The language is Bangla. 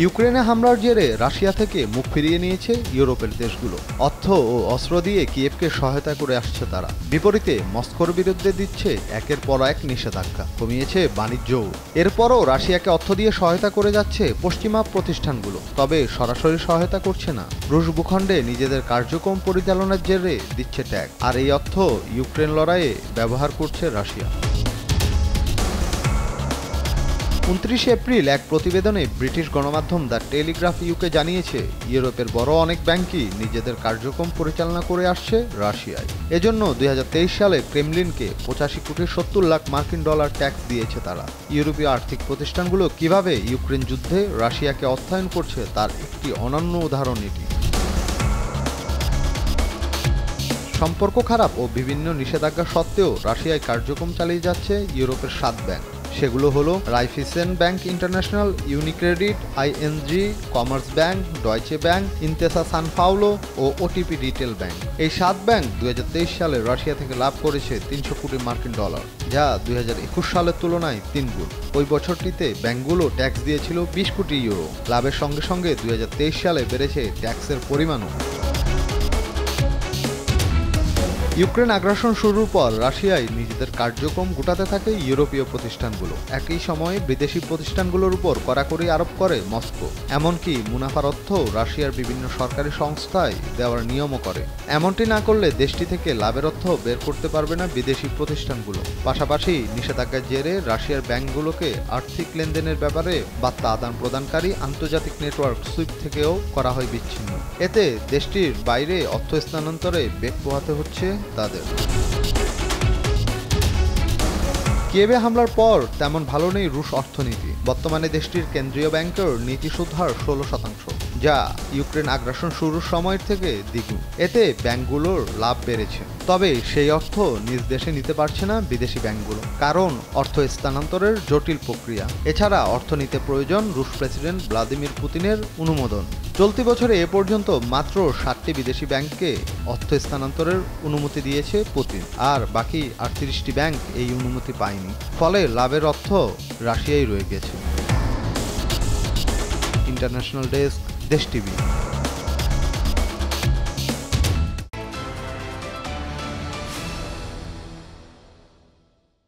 ইউক্রেনে হামলার জেরে রাশিয়া থেকে মুখ ফিরিয়ে নিয়েছে ইউরোপের দেশগুলো। অর্থ ও অস্ত্র দিয়ে কিয়েভকে সহায়তা করে আসছে তারা। বিপরীতে মস্কোর বিরুদ্ধে দিচ্ছে একের পর এক নিষেধাজ্ঞা, কমিয়েছে বাণিজ্যও। এরপরও রাশিয়াকে অর্থ দিয়ে সহায়তা করে যাচ্ছে পশ্চিমা প্রতিষ্ঠানগুলো, তবে সরাসরি সহায়তা করছে না। রুশ ভূখণ্ডে নিজেদের কার্যক্রম পরিচালনার জেরে দিচ্ছে ট্যাগ, আর এই অর্থ ইউক্রেন লড়াইয়ে ব্যবহার করছে রাশিয়া। 29 এপ্রিল এক প্রতিবেদনে ব্রিটিশ গণমাধ্যম দ্য টেলিগ্রাফ ইউকে জানিয়েছে, ইউরোপের বড় অনেক ব্যাংকই নিজেদের কার্যক্রম পরিচালনা করে আসছে রাশিয়ায়। এজন্য 2023 সালে ক্রেমলিনকে 85 কোটি 70 লাখ মার্কিন ডলার ট্যাক্স দিয়েছে তারা। ইউরোপীয় আর্থিক প্রতিষ্ঠানগুলো কিভাবে ইউক্রেন যুদ্ধে রাশিয়াকে অর্থায়ন করছে তার একটি অনন্য উদাহরণ এটি। সম্পর্ক খারাপ ও বিভিন্ন নিষেধাজ্ঞা সত্ত্বেও রাশিয়ায় কার্যক্রম চালিয়ে যাচ্ছে ইউরোপের 7 ব্যাংক। সেগুলো হলো Raiffeisen bank international, UniCredit, ING, Commerz bank, Deutsche bank, Intesa San Paolo ও ওটিপি রিটেল ব্যাংক। এই 7 ব্যাংক 2023 সালে রাশিয়া থেকে লাভ করেছে 300 কোটি মার্কিন ডলার, যা 2021 সালের তুলনায় 3 গুণ। ওই বছরটিতে ব্যাংকগুলো ট্যাক্স দিয়েছিল 20 কোটি ইউরো। লাভের সঙ্গে সঙ্গে 2023 সালে বেড়েছে ট্যাক্সের পরিমাণও। ইউক্রেন আগ্রাসন শুরুর পর রাশিয়ায় নিজেদের কার্যক্রম গোটাতে থাকে ইউরোপীয় প্রতিষ্ঠানগুলো। একই সময়ে বিদেশি প্রতিষ্ঠানগুলোর উপর কড়াকড়ি আরোপ করে মস্কো। এমনকি মুনাফার অর্থ রাশিয়ার বিভিন্ন সরকারি সংস্থায় দেওয়ার নিয়মও করে। এমনটি না করলে দেশটি থেকে লাভের অর্থ বের করতে পারবে না বিদেশি প্রতিষ্ঠানগুলো। পাশাপাশি নিষেধাজ্ঞার জেরে রাশিয়ার ব্যাংকগুলোকে আর্থিক লেনদেনের ব্যাপারে বার্তা আদান প্রদানকারী আন্তর্জাতিক নেটওয়ার্ক সুইফট থেকেও করা হয় বিচ্ছিন্ন। এতে দেশটির বাইরে অর্থ স্থানান্তরে বেগ পোহাতে হচ্ছে তাদের। কিয়েভে হামলার পর তেমন ভালো নেই রুশ অর্থনীতি। বর্তমানে দেশটির কেন্দ্রীয় ব্যাংকের নীতি সুদ হার 16%, যা ইউক্রেন আগ্রাসন শুরুর সময়ের থেকে দ্বিগুণ। এতে ব্যাংকগুলোর লাভ বেড়েছে, তবে সেই অর্থ নিজ দেশে নিতে পারছে না বিদেশি ব্যাংকগুলো, কারণ অর্থ স্থানান্তরের জটিল প্রক্রিয়া। এছাড়া অর্থ নিতে প্রয়োজন রুশ প্রেসিডেন্ট ভ্লাদিমির পুতিনের অনুমোদন। চলতি বছরে এ পর্যন্ত মাত্র 7টি বিদেশি ব্যাংককে অর্থ স্থানান্তরের অনুমতি দিয়েছে পুতিন, আর বাকি 38টি ব্যাংক এই অনুমতি পায়নি। ফলে লাভের অর্থ রাশিয়ায় রয়ে গেছে। ইন্টারন্যাশনাল ডেস্ক, দেশ টিভি।